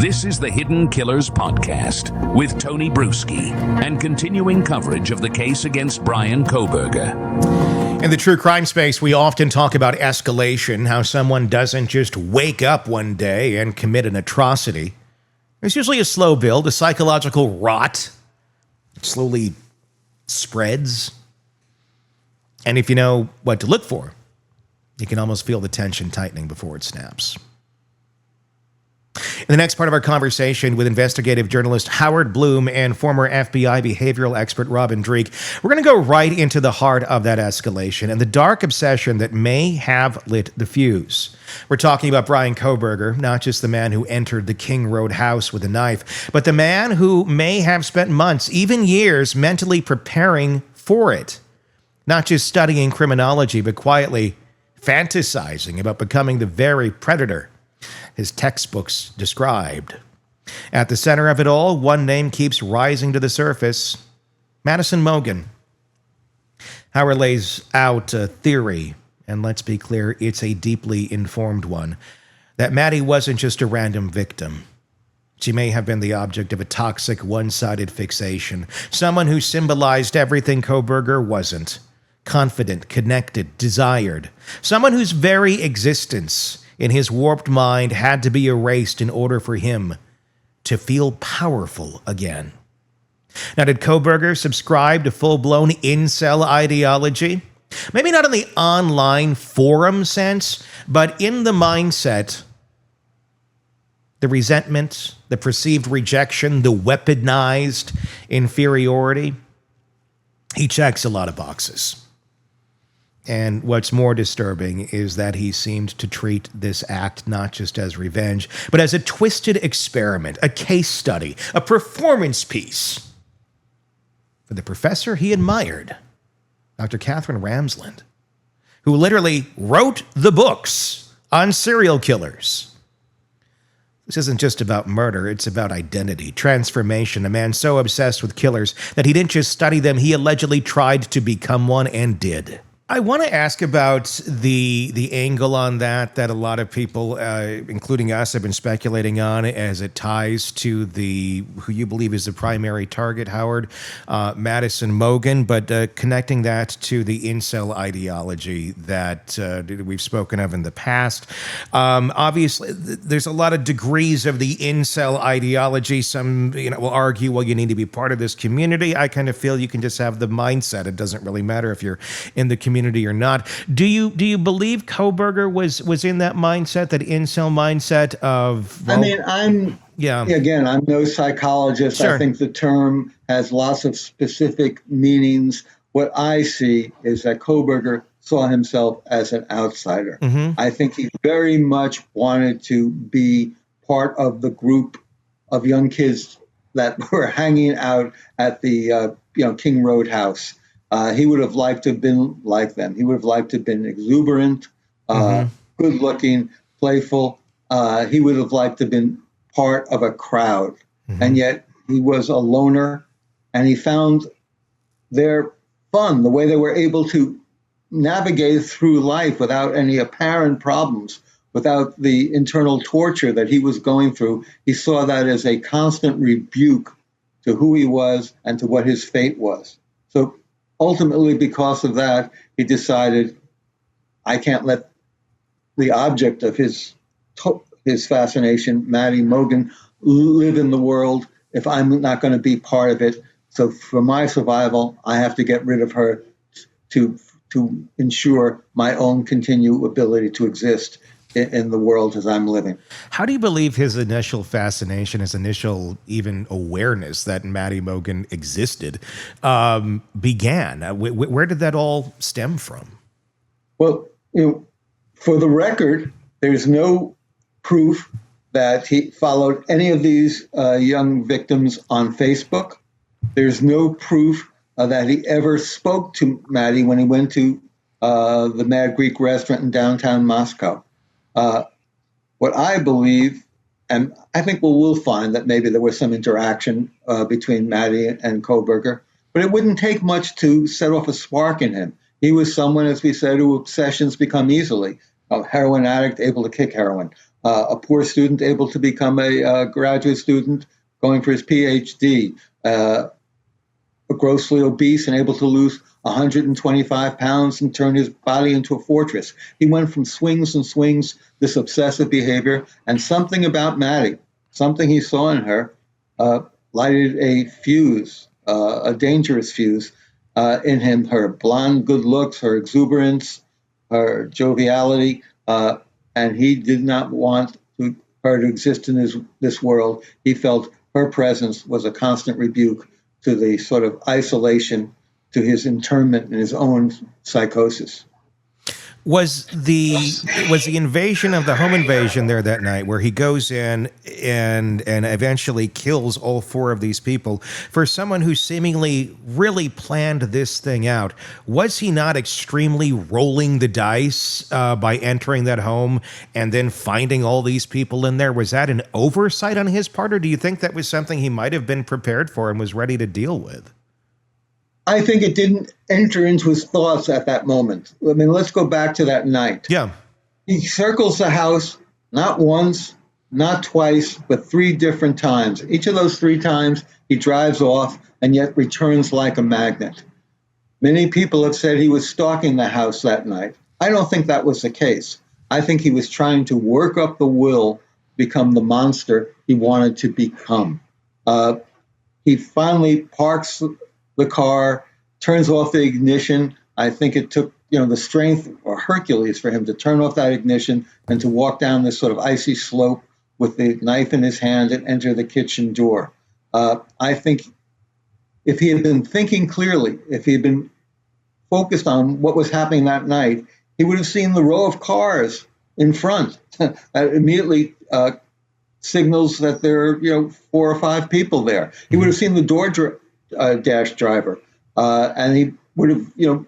This is the Hidden Killers Podcast with Tony Bruschi and continuing coverage of the case against Bryan Kohberger. In the true crime space, we often talk about escalation, how someone doesn't just wake up one day and commit an atrocity. There's usually a slow build, a psychological rot. It slowly spreads. And if you know what to look for, you can almost feel the tension tightening before it snaps. In the next part of our conversation with investigative journalist Howard Blum and former FBI behavioral expert Robin Dreeke, we're going to go right into the heart of that escalation and the dark obsession that may have lit the fuse. We're talking about Bryan Kohberger, not just the man who entered the King Road house with a knife, but the man who may have spent months, even years, mentally preparing for it. Not just studying criminology, but quietly fantasizing about becoming the very predator his textbooks described. At the center of it all, one name keeps rising to the surface: Madison Mogen. Howard lays out a theory, and let's be clear, it's a deeply informed one, that Maddie wasn't just a random victim. She may have been the object of a toxic, one-sided fixation, someone who symbolized everything Kohberger wasn't: confident, connected, desired, someone whose very existence in his warped mind had to be erased in order for him to feel powerful again. Now, did Kohberger subscribe to full-blown incel ideology? Maybe not in the online forum sense, but in the mindset, the resentment, the perceived rejection, the weaponized inferiority. He checks a lot of boxes. And what's more disturbing is that he seemed to treat this act not just as revenge, but as a twisted experiment, a case study, a performance piece for the professor he admired, Dr. Catherine Ramsland, who literally wrote the books on serial killers. This isn't just about murder, it's about identity, transformation. A man so obsessed with killers that he didn't just study them, he allegedly tried to become one and did. I want to ask about the angle on that a lot of people, including us, have been speculating on as it ties to who you believe is the primary target, Howard, Madison Mogen, but connecting that to the incel ideology that we've spoken of in the past. Obviously, there's a lot of degrees of the incel ideology. Some will argue, well, you need to be part of this community. I kind of feel you can just have the mindset. It doesn't really matter if you're in the community or not. Do you believe Kohberger was in that mindset, that incel mindset of? Well, I'm no psychologist. Sure. I think the term has lots of specific meanings. What I see is that Kohberger saw himself as an outsider. Mm-hmm. I think he very much wanted to be part of the group of young kids that were hanging out at the King Road house. He would have liked to have been like them. He would have liked to have been exuberant, good-looking, playful. He would have liked to have been part of a crowd. Mm-hmm. And yet he was a loner, and he found their fun, the way they were able to navigate through life without any apparent problems, without the internal torture that he was going through. He saw that as a constant rebuke to who he was and to what his fate was. So ultimately, because of that, he decided, I can't let the object of his fascination, Maddie Mogen, live in the world if I'm not going to be part of it. So for my survival, I have to get rid of her to ensure my own continued ability to exist in the world as I'm living. How do you believe his initial fascination, his initial even awareness that Maddie Mogen existed, began? Where did that all stem from? Well, for the record, there's no proof that he followed any of these young victims on Facebook. There's no proof that he ever spoke to Maddie when he went to the Mad Greek restaurant in downtown Moscow. What I believe, and I think we'll find that maybe there was some interaction between Maddie and Kohberger, but it wouldn't take much to set off a spark in him. He was someone, as we said, who obsessions become easily. A heroin addict, able to kick heroin. a poor student able to become a graduate student going for his PhD, grossly obese and able to lose 125 pounds and turn his body into a fortress. He went from swings and swings, this obsessive behavior, and something about Maddie, something he saw in her, lighted a fuse, a dangerous fuse in him. Her blonde good looks, her exuberance, her joviality, and he did not want her to exist in this world. He felt her presence was a constant rebuke to the sort of isolation, to his internment in his own psychosis. Was the invasion of the home invasion there that night, where he goes in and eventually kills all four of these people, for someone who seemingly really planned this thing out, was he not extremely rolling the dice by entering that home and then finding all these people in there? Was that an oversight on his part, or do you think that was something he might have been prepared for and was ready to deal with? I think it didn't enter into his thoughts at that moment. I mean, let's go back to that night. Yeah. He circles the house not once, not twice, but 3 different times. Each of those 3 times he drives off and yet returns like a magnet. Many people have said he was stalking the house that night. I don't think that was the case. I think he was trying to work up the will to become the monster he wanted to become. He finally parks the car, turns off the ignition. I think it took, the strength or Hercules for him to turn off that ignition and to walk down this sort of icy slope with the knife in his hand and enter the kitchen door. I think if he had been thinking clearly, if he had been focused on what was happening that night, he would have seen the row of cars in front. That immediately signals that there are, 4 or 5 people there. He would have seen the dash driver, and he would have,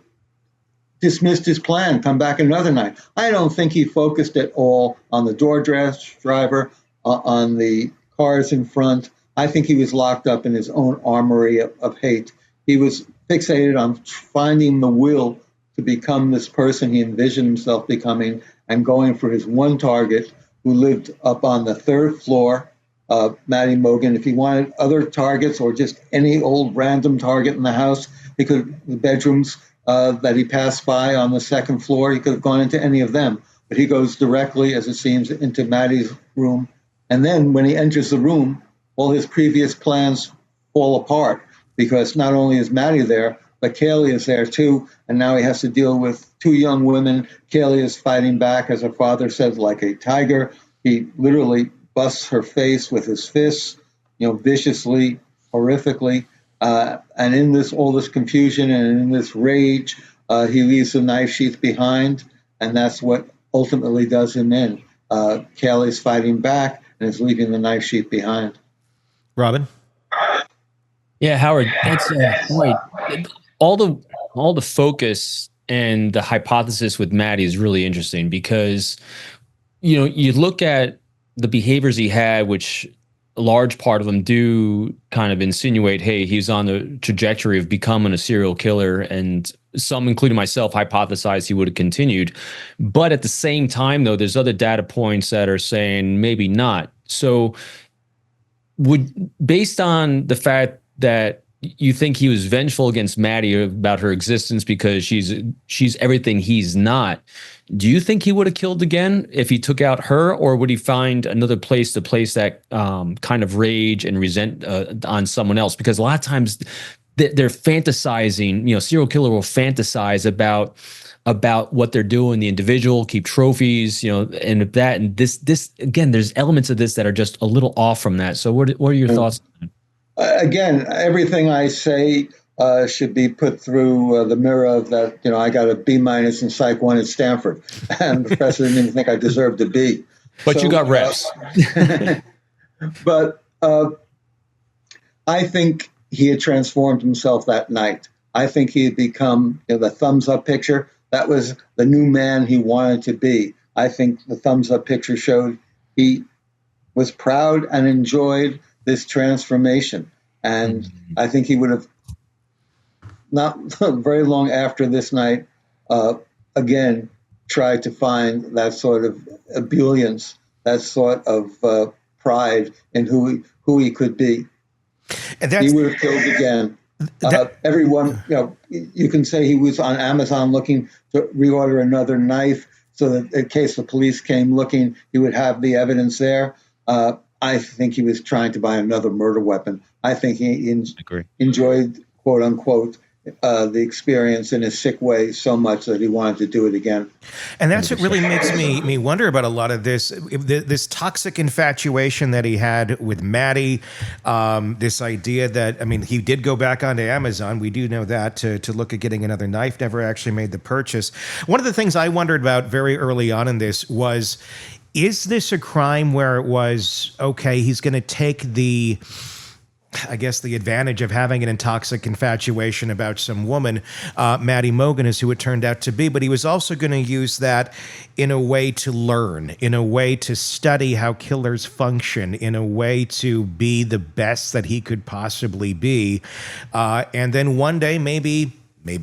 dismissed his plan, come back another night. I don't think he focused at all on the dash driver, on the cars in front. I think he was locked up in his own armory of hate. He was fixated on finding the will to become this person he envisioned himself becoming and going for his one target, who lived up on the 3rd floor, Maddie Mogen. If he wanted other targets or just any old random target in the house, he could, the bedrooms that he passed by on the 2nd floor, he could have gone into any of them. But he goes directly, as it seems, into Maddie's room. And then when he enters the room, all his previous plans fall apart, because not only is Maddie there, but Kaylee is there too. And now he has to deal with 2 young women. Kaylee is fighting back, as her father said, like a tiger. He literally busts her face with his fists, viciously, horrifically. And in all this confusion and in this rage, he leaves the knife sheath behind, and that's what ultimately does him in. Kaylee's fighting back and is leaving the knife sheath behind. Robin? Yeah, Howard, that's right. All the focus and the hypothesis with Maddie is really interesting, because you look at the behaviors he had, which a large part of them do kind of insinuate, hey, he's on the trajectory of becoming a serial killer, and some, including myself, hypothesize he would have continued. But at the same time, though, there's other data points that are saying maybe not. So based on the fact that you think he was vengeful against Maddie about her existence because she's everything he's not, do you think he would have killed again if he took out her, or would he find another place to place that kind of rage and resent on someone else? Because a lot of times they're fantasizing, serial killer will fantasize about what they're doing, the individual, keep trophies, and that, and this again, there's elements of this that are just a little off from that. So what are your thoughts on that? Again, everything I say should be put through the mirror of that. I got a B- in Psych 1 at Stanford, and the professor didn't even think I deserved a B. But you got reps. But I think he had transformed himself that night. I think he had become the thumbs up picture. That was the new man he wanted to be. I think the thumbs up picture showed he was proud and enjoyed this transformation. And I think he would have, not very long after this night, again, tried to find that sort of ebullience that sort of pride in who he could be. And He would have killed again. Everyone, you can say he was on Amazon looking to reorder another knife so that in case the police came looking, he would have the evidence there. I think he was trying to buy another murder weapon. I think he enjoyed, quote unquote, the experience in a sick way so much that he wanted to do it again. And that's what really makes me wonder about a lot of this toxic infatuation that he had with Maddie, this idea that, I mean, he did go back onto Amazon, we do know that, to look at getting another knife, never actually made the purchase. One of the things I wondered about very early on in this was, is this a crime where it was, okay, he's going to take the advantage of having an intoxic infatuation about some woman, Maddie Mogen is who it turned out to be, but he was also going to use that in a way to learn, in a way to study how killers function, in a way to be the best that he could possibly be. And then one day maybe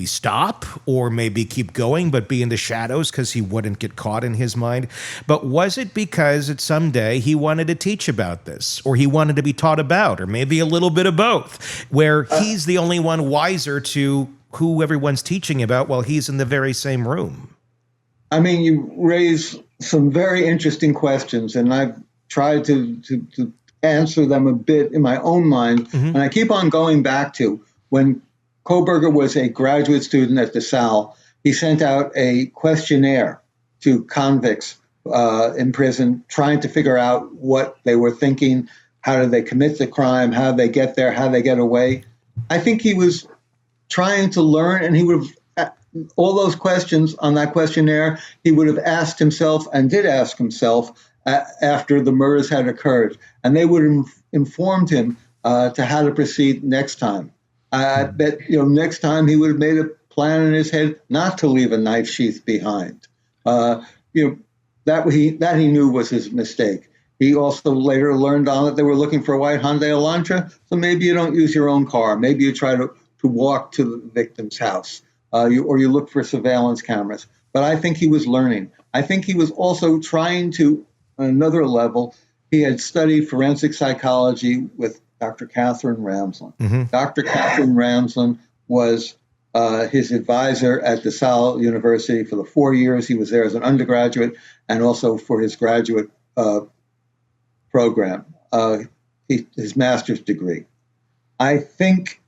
stop, or maybe keep going, but be in the shadows because he wouldn't get caught in his mind. But was it because at some day he wanted to teach about this, or he wanted to be taught about, or maybe a little bit of both, where he's the only one wiser to who everyone's teaching about while he's in the very same room? I mean, you raise some very interesting questions, and I've tried to answer them a bit in my own mind. Mm-hmm. And I keep on going back to when Kohberger was a graduate student at DeSalle. He sent out a questionnaire to convicts in prison, trying to figure out what they were thinking, how did they commit the crime, how did they get there, how did they get away. I think he was trying to learn, and he would have, all those questions on that questionnaire, he would have asked himself and did ask himself after the murders had occurred. And they would have informed him to how to proceed next time. I bet next time he would have made a plan in his head not to leave a knife sheath behind. That he knew was his mistake. He also later learned on that they were looking for a white Hyundai Elantra, so maybe you don't use your own car. Maybe you try to walk to the victim's house, or you look for surveillance cameras. But I think he was learning. I think he was also trying to, on another level, he had studied forensic psychology with Dr. Catherine Ramsland. Mm-hmm. Dr. Catherine Ramsland was his advisor at DeSalle University for the 4 years he was there as an undergraduate, and also for his graduate program, his master's degree. I think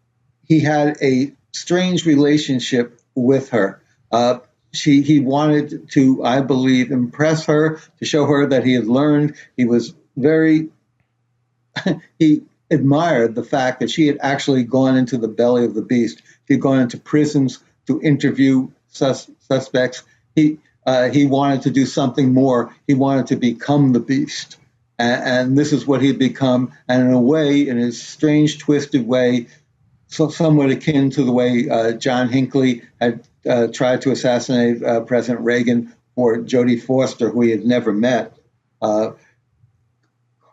he had a strange relationship with her. He wanted to, I believe, impress her, to show her that he had learned. He was he admired the fact that she had actually gone into the belly of the beast. She had gone into prisons to interview suspects. He wanted to do something more. He wanted to become the beast. And this is what he'd become. And in a way, in a strange, twisted way, somewhat akin to the way John Hinckley had tried to assassinate President Reagan or Jodie Foster, who he had never met.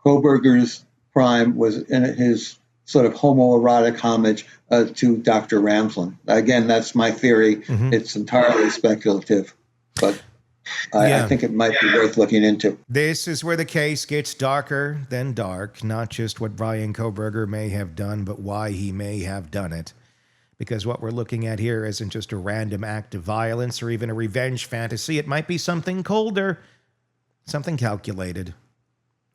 Kohberger's crime was in his sort of homoerotic homage to Dr. Ramsland. Again, that's my theory. Mm-hmm. It's entirely speculative, but I think it might be worth looking into. This is where the case gets darker than dark, not just what Bryan Kohberger may have done, but why he may have done it. Because what we're looking at here isn't just a random act of violence or even a revenge fantasy. It might be something colder, something calculated.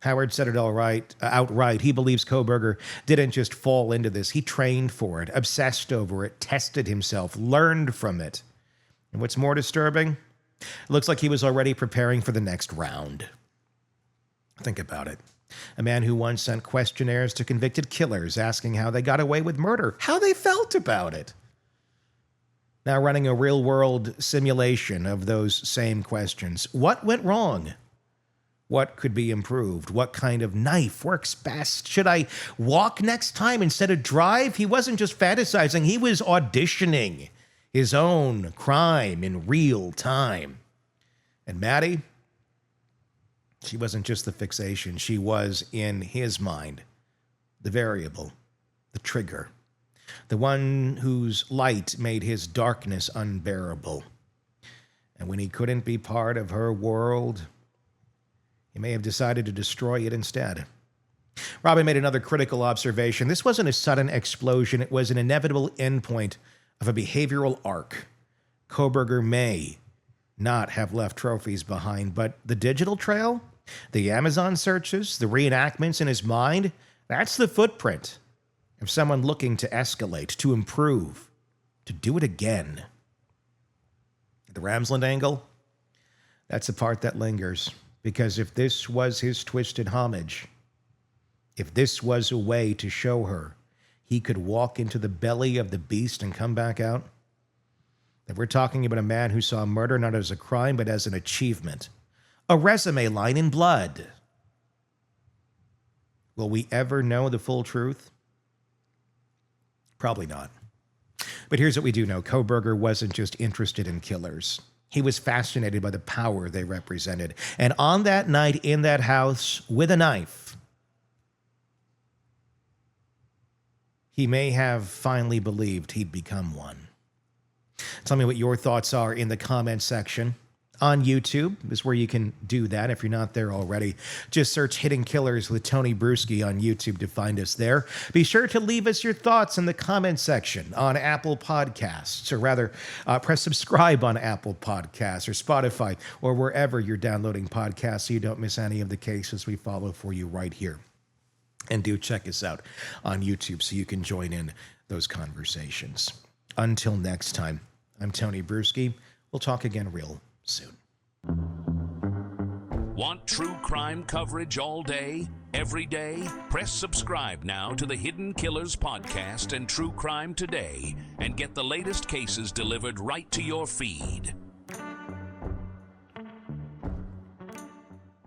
Howard said it outright. He believes Kohberger didn't just fall into this. He trained for it, obsessed over it, tested himself, learned from it. And what's more disturbing? It looks like he was already preparing for the next round. Think about it. A man who once sent questionnaires to convicted killers asking how they got away with murder, how they felt about it. Now running a real-world simulation of those same questions. What went wrong? What could be improved? What kind of knife works best? Should I walk next time instead of drive? He wasn't just fantasizing, he was auditioning his own crime in real time. And Maddie, she wasn't just the fixation. She was, in his mind, the variable, the trigger, the one whose light made his darkness unbearable. And when he couldn't be part of her world, He may have decided to destroy it instead. Robin made another critical observation. This wasn't a sudden explosion. It was an inevitable endpoint of a behavioral arc. Kohberger may not have left trophies behind, but the digital trail, the Amazon searches, the reenactments in his mind, that's the footprint of someone looking to escalate, to improve, to do it again. The Ramsland angle, that's the part that lingers, because if this was his twisted homage, if this was a way to show her he could walk into the belly of the beast and come back out, then we're talking about a man who saw murder not as a crime, but as an achievement. A resume line in blood. Will we ever know the full truth? Probably not. But here's what we do know. Kohberger wasn't just interested in killers. He was fascinated by the power they represented. And on that night in that house with a knife, he may have finally believed he'd become one. Tell me what your thoughts are in the comments section. On YouTube is where you can do that if you're not there already. Just search Hidden Killers with Tony Bruschi on YouTube to find us there. Be sure to leave us your thoughts in the comments section on Apple Podcasts, or rather, press subscribe on Apple Podcasts or Spotify or wherever you're downloading podcasts so you don't miss any of the cases we follow for you right here. And do check us out on YouTube so you can join in those conversations. Until next time, I'm Tony Bruschi. We'll talk again real soon. Want true crime coverage all day, every day? Press subscribe now to the Hidden Killers podcast and True Crime Today and get the latest cases delivered right to your feed.